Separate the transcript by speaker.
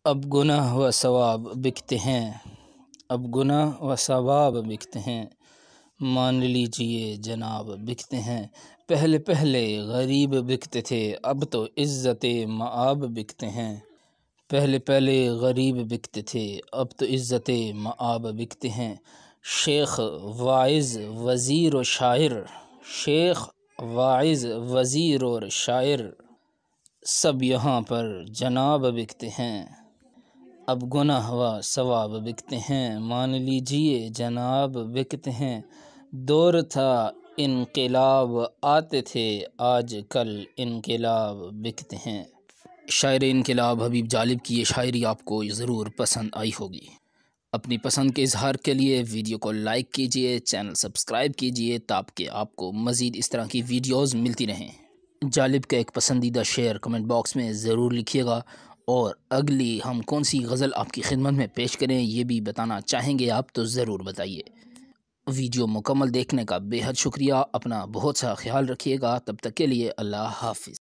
Speaker 1: اب گناہ و ثواب بکتے ہیں، اب گناہ و ثواب بکتے ہیں، مان لیجئے جناب بکتے ہیں۔ پہلے پہلے غریب بکتے تھے، اب تو عزت مآب بکتے ہیں۔ پہلے پہلے غریب بکتے تھے، اب تو عزت مآب بکتے ہیں۔ شیخ واعظ وزیر و شاعر، شیخ واعظ وزیر اور شاعر سب یہاں پر جناب بکتے ہیں۔ اب گناہ و ثواب بکتے ہیں، مان لیجئے جناب بکتے ہیں۔ دور تھا انقلاب آتے تھے، آج کل انقلاب بکتے ہیں۔ شاعر انقلاب حبیب جالب کی یہ شاعری آپ کو ضرور پسند آئی ہوگی۔ اپنی پسند کے اظہار کے لیے ویڈیو کو لائک کیجئے، چینل سبسکرائب کیجئے تاکہ آپ کو مزید اس طرح کی ویڈیوز ملتی رہیں۔ جالب کا ایک پسندیدہ شعر کمنٹ باکس میں ضرور لکھیے گا، اور اگلی ہم کون سی غزل آپ کی خدمت میں پیش کریں یہ بھی بتانا چاہیں گے آپ تو ضرور بتائیے۔ ویڈیو مکمل دیکھنے کا بے حد شکریہ، اپنا بہت سا خیال رکھیے گا، تب تک کے لیے اللہ حافظ۔